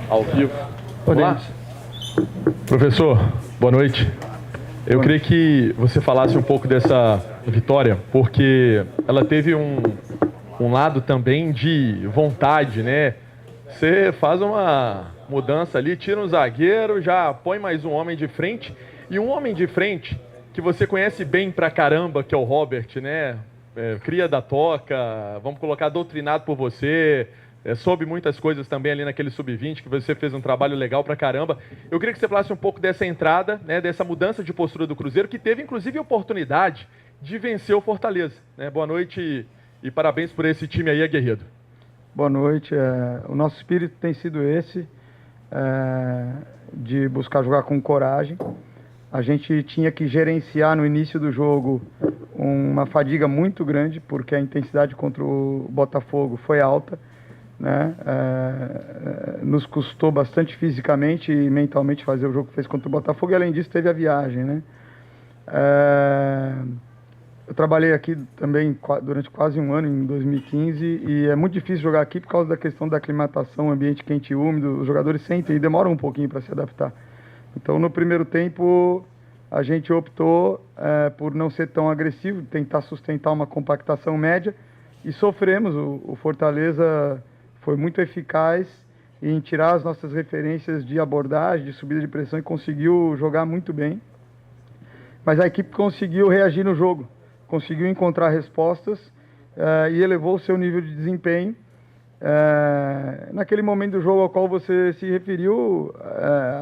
Ao vivo. Vamos lá? Professor, boa noite. Eu queria que você falasse um pouco dessa vitória, porque ela teve um lado também de vontade, né? Você faz uma mudança ali, tira um zagueiro, já põe mais um homem de frente, e um homem de frente que você conhece bem pra caramba, que é o Robert, né? Cria da toca, vamos colocar doutrinado por você, soube muitas coisas também ali naquele sub-20, que você fez um trabalho legal pra caramba. Eu queria que você falasse um pouco dessa entrada, né, dessa mudança de postura do Cruzeiro, que teve inclusive a oportunidade de vencer o Fortaleza, né? Boa noite e parabéns por esse time aí aguerrido. Boa noite. O nosso espírito tem sido esse, de buscar jogar com coragem. A gente tinha que gerenciar no início do jogo uma fadiga muito grande, porque a intensidade contra o Botafogo foi alta, né? Nos custou bastante fisicamente e mentalmente fazer o jogo que fez contra o Botafogo, e além disso teve a viagem, né? Eu trabalhei aqui também durante quase um ano, em 2015, e é muito difícil jogar aqui por causa da questão da aclimatação, ambiente quente e úmido. Os jogadores sentem e demoram um pouquinho para se adaptar. Então, no primeiro tempo, a gente optou por não ser tão agressivo, tentar sustentar uma compactação média, e sofremos. O Fortaleza foi muito eficaz em tirar as nossas referências de abordagem, de subida de pressão, e conseguiu jogar muito bem. Mas a equipe conseguiu reagir no jogo, conseguiu encontrar respostas e elevou o seu nível de desempenho. Naquele momento do jogo ao qual você se referiu,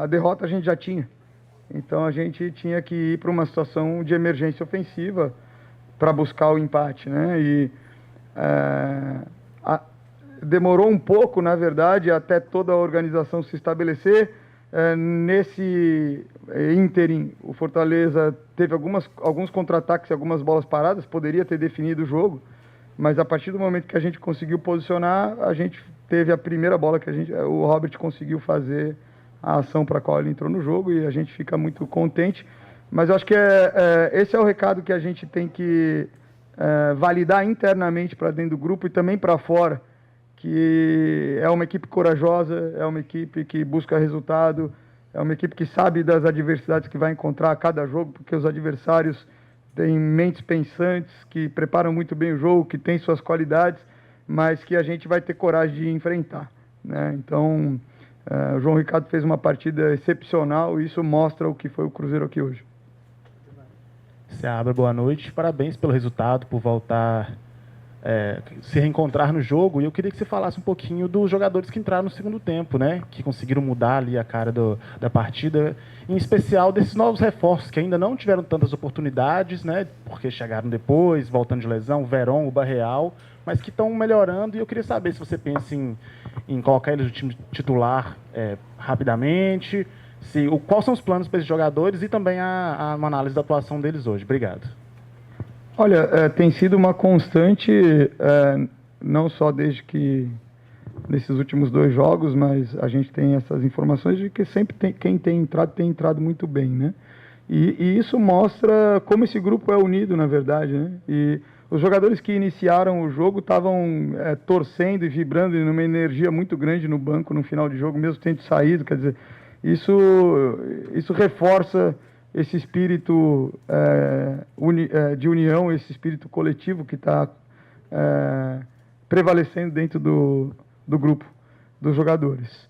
a derrota a gente já tinha. Então a gente tinha que ir para uma situação de emergência ofensiva para buscar o empate, né? E demorou um pouco, na verdade, até toda a organização se estabelecer. Nesse ínterim, o Fortaleza teve alguns contra-ataques e algumas bolas paradas, poderia ter definido o jogo, mas a partir do momento que a gente conseguiu posicionar, a gente teve a primeira bola que o Robert conseguiu fazer a ação para a qual ele entrou no jogo, e a gente fica muito contente. Mas eu acho que esse é o recado que a gente tem que validar internamente para dentro do grupo e também para fora, que é uma equipe corajosa, é uma equipe que busca resultado, é uma equipe que sabe das adversidades que vai encontrar a cada jogo, porque os adversários têm mentes pensantes, que preparam muito bem o jogo, que têm suas qualidades, mas que a gente vai ter coragem de enfrentar, né? Então, o João Ricardo fez uma partida excepcional, e isso mostra o que foi o Cruzeiro aqui hoje. Seabra, boa noite. Parabéns pelo resultado, por voltar... se reencontrar no jogo. E eu queria que você falasse um pouquinho dos jogadores que entraram no segundo tempo, né? Que conseguiram mudar ali a cara da partida, em especial desses novos reforços que ainda não tiveram tantas oportunidades, né? Porque chegaram depois, voltando de lesão, o Verón, o Barreal, mas que estão melhorando. E eu queria saber se você pensa em colocar eles no time titular rapidamente, quais são os planos para esses jogadores, e também uma análise da atuação deles hoje. Obrigado. Olha, tem sido uma constante, não só desde que nesses últimos 2 jogos, mas a gente tem essas informações de que sempre quem tem entrado muito bem, né? E isso mostra como esse grupo é unido, na verdade, né? E os jogadores que iniciaram o jogo estavam torcendo e vibrando, e numa energia muito grande no banco no final de jogo, mesmo tendo saído. Quer dizer, isso reforça esse espírito de união, esse espírito coletivo que está prevalecendo dentro do grupo dos jogadores.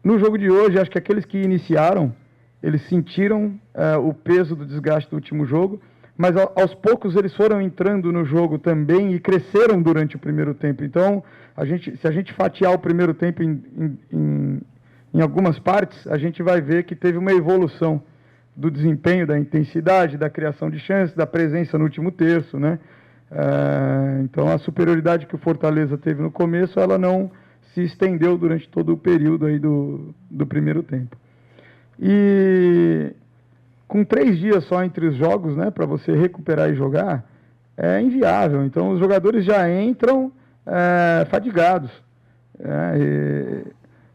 No jogo de hoje, acho que aqueles que iniciaram, eles sentiram o peso do desgaste do último jogo, mas aos poucos eles foram entrando no jogo também e cresceram durante o primeiro tempo. Então, se a gente fatiar o primeiro tempo em algumas partes, a gente vai ver que teve uma evolução do desempenho, da intensidade, da criação de chances, da presença no último terço, né? Então, a superioridade que o Fortaleza teve no começo, ela não se estendeu durante todo o período aí do primeiro tempo. E com 3 dias só entre os jogos, né, para você recuperar e jogar, é inviável. Então, os jogadores já entram fadigados.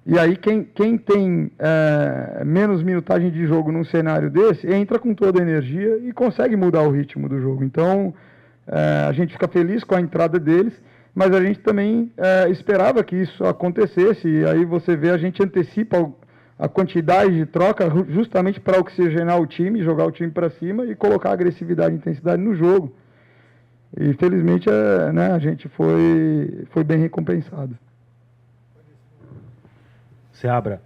E aí, quem tem menos minutagem de jogo num cenário desse, entra com toda a energia e consegue mudar o ritmo do jogo. Então, a gente fica feliz com a entrada deles, mas a gente também esperava que isso acontecesse, e aí você vê, a gente antecipa a quantidade de troca justamente para oxigenar o time, jogar o time para cima e colocar agressividade e intensidade no jogo. E felizmente né, a gente foi bem recompensado. Seabra,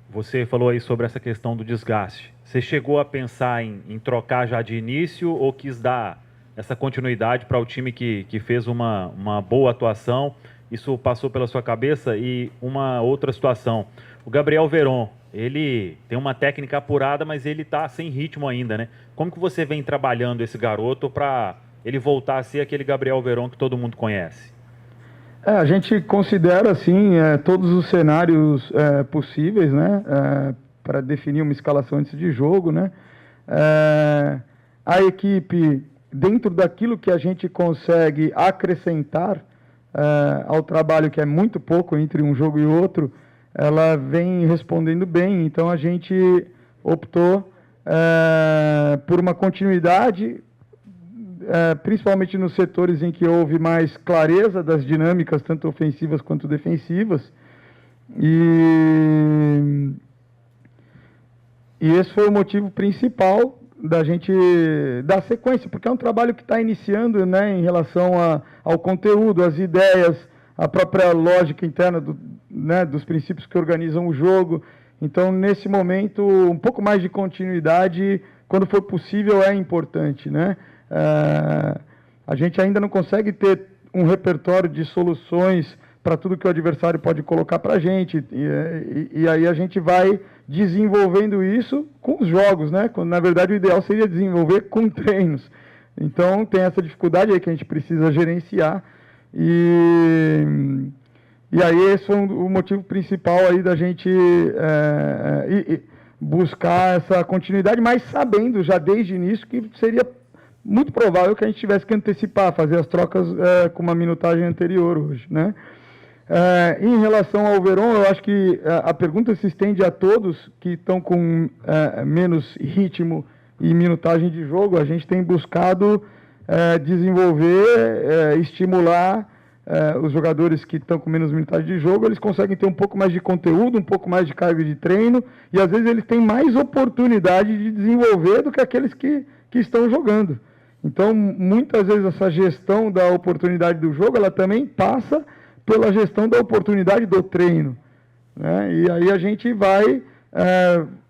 você falou aí sobre essa questão do desgaste. Você chegou a pensar em trocar já de início ou quis dar essa continuidade para o time que fez uma boa atuação? Isso passou pela sua cabeça? E uma outra situação, o Gabriel Veron, ele tem uma técnica apurada, mas ele está sem ritmo ainda, né? Como que você vem trabalhando esse garoto para ele voltar a ser aquele Gabriel Veron que todo mundo conhece? A gente considera, assim, todos os cenários possíveis, né, para definir uma escalação antes de jogo, né. A equipe, dentro daquilo que a gente consegue acrescentar ao trabalho, que é muito pouco entre um jogo e outro, ela vem respondendo bem. Então, a gente optou por uma continuidade, principalmente nos setores em que houve mais clareza das dinâmicas, tanto ofensivas quanto defensivas. E esse foi o motivo principal da gente dar sequência, porque é um trabalho que está iniciando, né, em relação ao conteúdo, às ideias, a própria lógica interna né, dos princípios que organizam o jogo. Então, nesse momento, um pouco mais de continuidade, quando for possível, é importante, né? A gente ainda não consegue ter um repertório de soluções para tudo que o adversário pode colocar para a gente, e aí a gente vai desenvolvendo isso com os jogos, né? Quando, na verdade, o ideal seria desenvolver com treinos. Então, tem essa dificuldade aí que a gente precisa gerenciar, e aí esse foi o motivo principal aí da gente buscar essa continuidade, mas sabendo já desde o início que seria muito provável que a gente tivesse que antecipar, fazer as trocas com uma minutagem anterior hoje, né? Em relação ao Veron, eu acho que a pergunta se estende a todos que estão com menos ritmo e minutagem de jogo. A gente tem buscado desenvolver, estimular os jogadores que estão com menos minutagem de jogo. Eles conseguem ter um pouco mais de conteúdo, um pouco mais de carga de treino, e às vezes eles têm mais oportunidade de desenvolver do que aqueles que estão jogando. Então, muitas vezes essa gestão da oportunidade do jogo, ela também passa pela gestão da oportunidade do treino, né? E aí a gente vai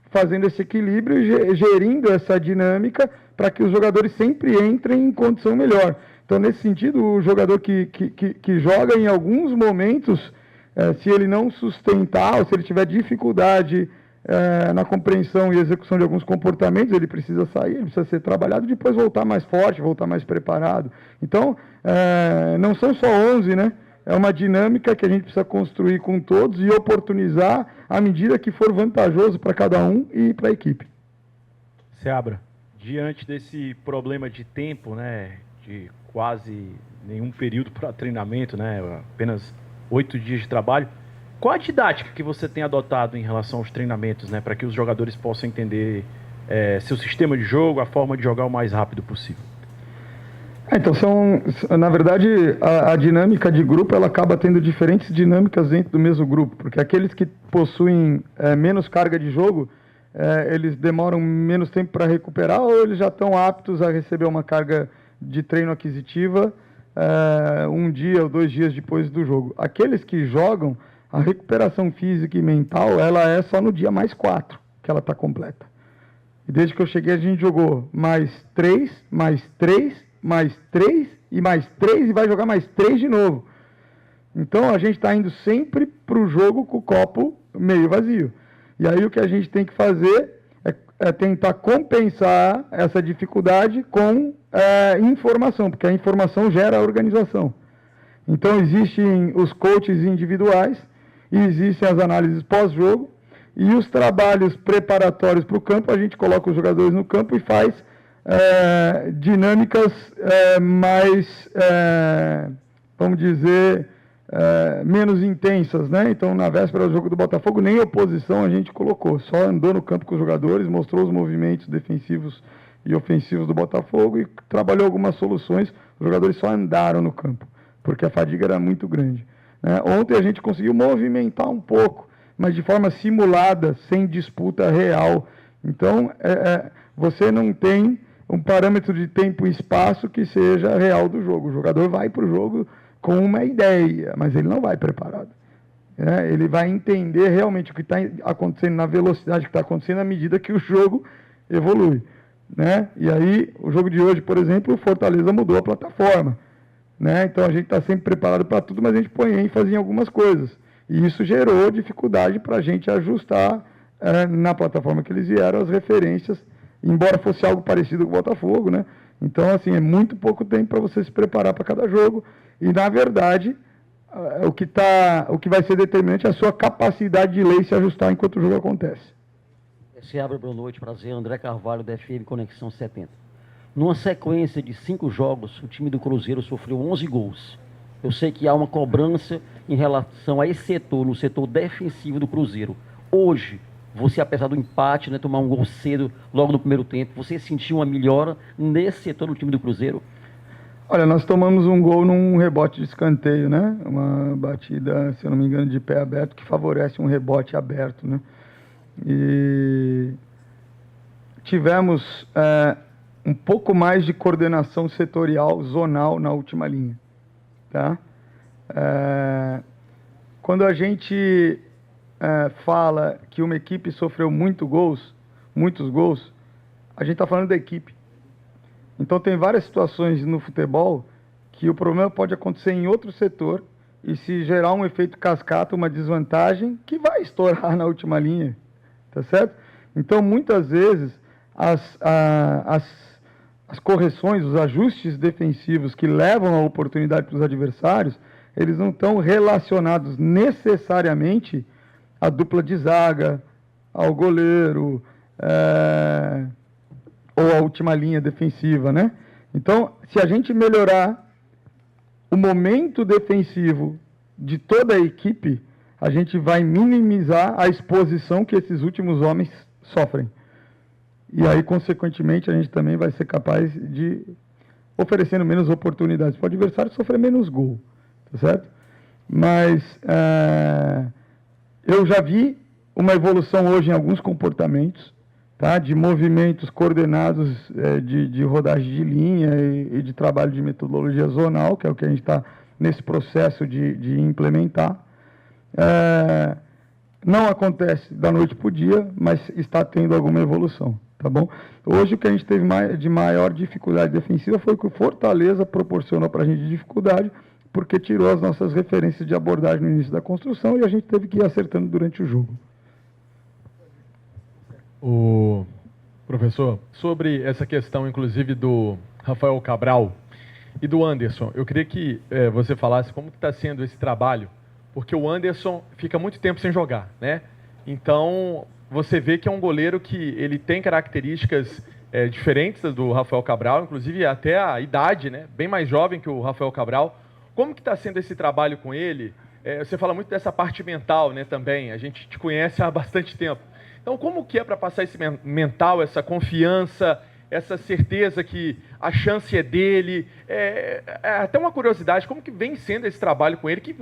fazendo esse equilíbrio e gerindo essa dinâmica para que os jogadores sempre entrem em condição melhor. Então, nesse sentido, o jogador que joga em alguns momentos, se ele não sustentar, ou se ele tiver dificuldade na compreensão e execução de alguns comportamentos, ele precisa sair, ele precisa ser trabalhado e depois voltar mais forte, voltar mais preparado. Então, não são só 11, né? É uma dinâmica que a gente precisa construir com todos e oportunizar à medida que for vantajoso para cada um e para a equipe. Seabra, diante desse problema de tempo, né, de quase nenhum período para treinamento, né, apenas 8 dias de trabalho, qual a didática que você tem adotado em relação aos treinamentos, né, para que os jogadores possam entender seu sistema de jogo, a forma de jogar o mais rápido possível? Então, na verdade, a dinâmica de grupo, ela acaba tendo diferentes dinâmicas dentro do mesmo grupo, porque aqueles que possuem menos carga de jogo, eles demoram menos tempo para recuperar, ou eles já estão aptos a receber uma carga de treino aquisitiva 1 dia ou 2 dias depois do jogo. Aqueles que jogam, a recuperação física e mental, ela é só no dia mais 4 que ela está completa. E desde que eu cheguei, a gente jogou mais 3, mais 3, mais 3 e mais 3 e vai jogar mais 3 de novo. Então, a gente está indo sempre para o jogo com o copo meio vazio. E aí o que a gente tem que fazer é tentar compensar essa dificuldade com informação, porque a informação gera a organização. Então, existem os coaches individuais, e existem as análises pós-jogo, e os trabalhos preparatórios para o campo, a gente coloca os jogadores no campo e faz dinâmicas mais, vamos dizer, menos intensas, né? Então, na véspera do jogo do Botafogo, nem oposição a gente colocou, só andou no campo com os jogadores, mostrou os movimentos defensivos e ofensivos do Botafogo e trabalhou algumas soluções. Os jogadores só andaram no campo, porque a fadiga era muito grande, né? Ontem a gente conseguiu movimentar um pouco, mas de forma simulada, sem disputa real. Então, você não tem um parâmetro de tempo e espaço que seja real do jogo. O jogador vai para o jogo com uma ideia, mas ele não vai preparado. Ele vai entender realmente o que está acontecendo na velocidade que está acontecendo à medida que o jogo evolui, né? E aí, o jogo de hoje, por exemplo, o Fortaleza mudou a plataforma, né? Então, a gente está sempre preparado para tudo, mas a gente põe ênfase em algumas coisas. E isso gerou dificuldade para a gente ajustar na plataforma que eles vieram as referências, embora fosse algo parecido com o Botafogo, né? Então, assim, é muito pouco tempo para você se preparar para cada jogo. E, na verdade, o que vai ser determinante é a sua capacidade de ler e se ajustar enquanto o jogo acontece. Boa noite, prazer. André Carvalho, da FM Conexão 70. Numa sequência de 5 jogos, o time do Cruzeiro sofreu 11 gols. Eu sei que há uma cobrança em relação a esse setor, no setor defensivo do Cruzeiro. Hoje, você, apesar do empate, né, tomar um gol cedo logo no primeiro tempo, você sentiu uma melhora nesse setor do time do Cruzeiro? Olha, nós tomamos um gol num rebote de escanteio, né? Uma batida, se eu não me engano, de pé aberto, que favorece um rebote aberto, né? E tivemos um pouco mais de coordenação setorial, zonal, na última linha, tá? Quando a gente fala que uma equipe sofreu muitos gols, a gente está falando da equipe. Então, tem várias situações no futebol que o problema pode acontecer em outro setor e se gerar um efeito cascata, uma desvantagem que vai estourar na última linha, tá certo? Então, muitas vezes, as correções, os ajustes defensivos que levam a oportunidade para os adversários, eles não estão relacionados necessariamente à dupla de zaga, ao goleiro, ou a última linha defensiva, né? Então, se a gente melhorar o momento defensivo de toda a equipe, a gente vai minimizar a exposição que esses últimos homens sofrem. E aí, consequentemente, a gente também vai ser capaz de oferecendo menos oportunidades para o adversário sofrer menos gol, tá certo? Mas eu já vi uma evolução hoje em alguns comportamentos, tá? De movimentos coordenados, de rodagem de linha e de trabalho de metodologia zonal, que é o que a gente está nesse processo de implementar. Não acontece da noite para o dia, mas está tendo alguma evolução, tá bom? Hoje o que a gente teve de maior dificuldade defensiva foi o que o Fortaleza proporcionou para a gente de dificuldade, porque tirou as nossas referências de abordagem no início da construção e a gente teve que ir acertando durante o jogo. O professor, sobre essa questão, inclusive, do Rafael Cabral e do Anderson, eu queria que você falasse como está sendo esse trabalho, porque o Anderson fica muito tempo sem jogar, né? Então, você vê que é um goleiro que ele tem características diferentes do Rafael Cabral, inclusive até a idade, né? Bem mais jovem que o Rafael Cabral. Como que está sendo esse trabalho com ele? Você fala muito dessa parte mental, né, também. A gente te conhece há bastante tempo. Então, como que é para passar esse mental, essa confiança, essa certeza que a chance é dele? Até uma curiosidade, como que vem sendo esse trabalho com ele, que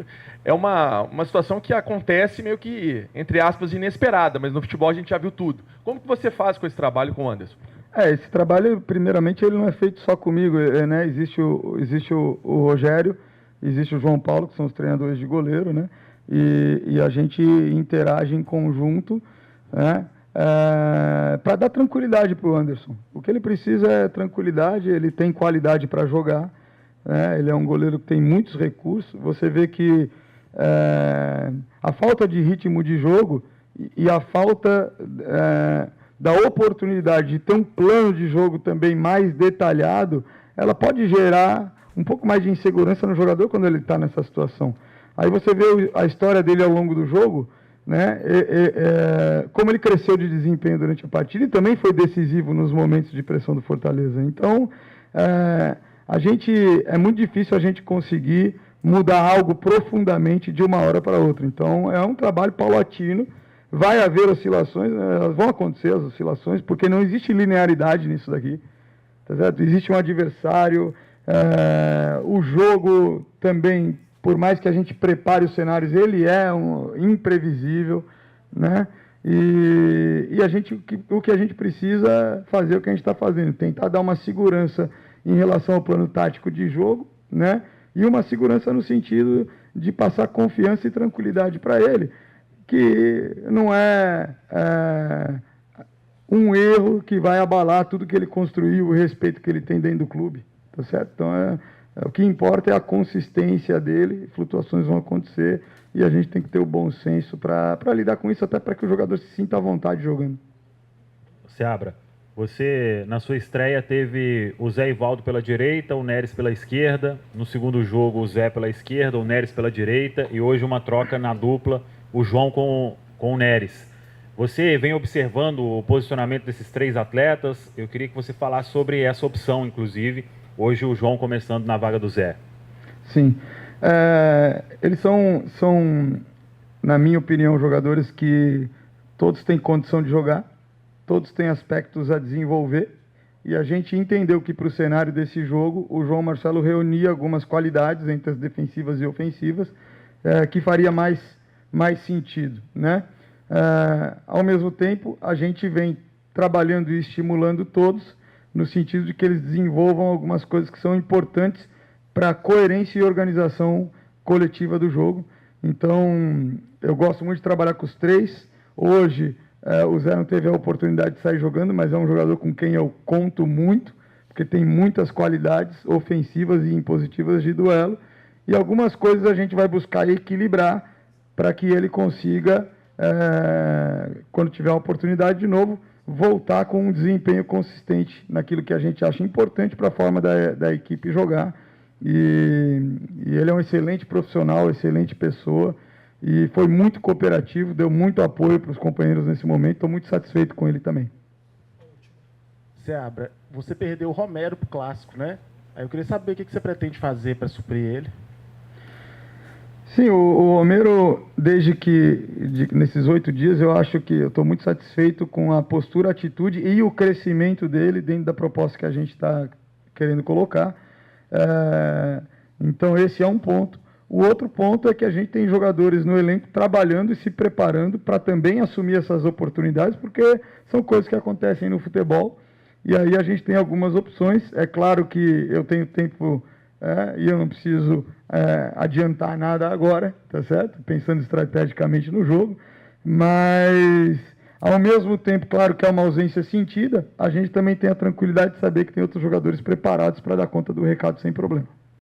é uma situação que acontece meio que, entre aspas, inesperada, mas no futebol a gente já viu tudo. Como que você faz com esse trabalho com o Anderson? Esse trabalho, primeiramente, ele não é feito só comigo, né? Existe o Rogério, existe o João Paulo, que são os treinadores de goleiro, né? E a gente interage em conjunto, né? Para dar tranquilidade para o Anderson. O que ele precisa é tranquilidade, ele tem qualidade para jogar, né? Ele é um goleiro que tem muitos recursos. Você vê que a falta de ritmo de jogo e a falta da oportunidade de ter um plano de jogo também mais detalhado, ela pode gerar um pouco mais de insegurança no jogador quando ele está nessa situação. Aí você vê a história dele ao longo do jogo, né? Como ele cresceu de desempenho durante a partida e também foi decisivo nos momentos de pressão do Fortaleza. Então, é muito difícil a gente conseguir mudar algo profundamente de uma hora para outra. Então, é um trabalho paulatino. Vai haver oscilações, elas vão acontecer as oscilações, porque não existe linearidade nisso daqui, tá certo? Existe um adversário, o jogo também, por mais que a gente prepare os cenários, ele é imprevisível, né? E o que a gente precisa é fazer o que a gente está fazendo, tentar dar uma segurança em relação ao plano tático de jogo, né? E uma segurança no sentido de passar confiança e tranquilidade para ele, que não é um erro que vai abalar tudo que ele construiu, o respeito que ele tem dentro do clube, tá certo? Então, o que importa é a consistência dele, flutuações vão acontecer e a gente tem que ter o bom senso para lidar com isso, até para que o jogador se sinta à vontade jogando. Seabra, você, na sua estreia, teve o Zé Ivaldo pela direita, o Neres pela esquerda. No segundo jogo, o Zé pela esquerda, o Neres pela direita. E hoje uma troca na dupla, o João com o Neres. Você vem observando o posicionamento desses 3 atletas. Eu queria que você falasse sobre essa opção, inclusive. Hoje o João começando na vaga do Zé. Sim. Eles são, na minha opinião, jogadores que todos têm condição de jogar. Todos têm aspectos a desenvolver, e a gente entendeu que para o cenário desse jogo, o João Marcelo reunia algumas qualidades entre as defensivas e ofensivas, que faria mais sentido, né? Ao mesmo tempo, a gente vem trabalhando e estimulando todos, no sentido de que eles desenvolvam algumas coisas que são importantes para a coerência e organização coletiva do jogo. Então, eu gosto muito de trabalhar com os 3. Hoje, o Zé não teve a oportunidade de sair jogando, mas é um jogador com quem eu conto muito, porque tem muitas qualidades ofensivas e impositivas de duelo, e algumas coisas a gente vai buscar equilibrar para que ele consiga, quando tiver a oportunidade de novo, voltar com um desempenho consistente naquilo que a gente acha importante para a forma da equipe jogar. E ele é um excelente profissional, excelente pessoa, e foi muito cooperativo, deu muito apoio para os companheiros nesse momento. Estou muito satisfeito com ele também. Seabra, você perdeu o Romero para o Clássico, né? Aí eu queria saber o que você pretende fazer para suprir ele. Sim, o Romero, nesses 8 dias, eu acho que eu estou muito satisfeito com a postura, a atitude e o crescimento dele dentro da proposta que a gente está querendo colocar. Então, esse é um ponto. O outro ponto é que a gente tem jogadores no elenco trabalhando e se preparando para também assumir essas oportunidades, porque são coisas que acontecem no futebol, e aí a gente tem algumas opções. É claro que eu tenho tempo e eu não preciso adiantar nada agora, tá certo? Pensando estrategicamente no jogo, mas ao mesmo tempo, claro que é uma ausência sentida, a gente também tem a tranquilidade de saber que tem outros jogadores preparados para dar conta do recado sem problema.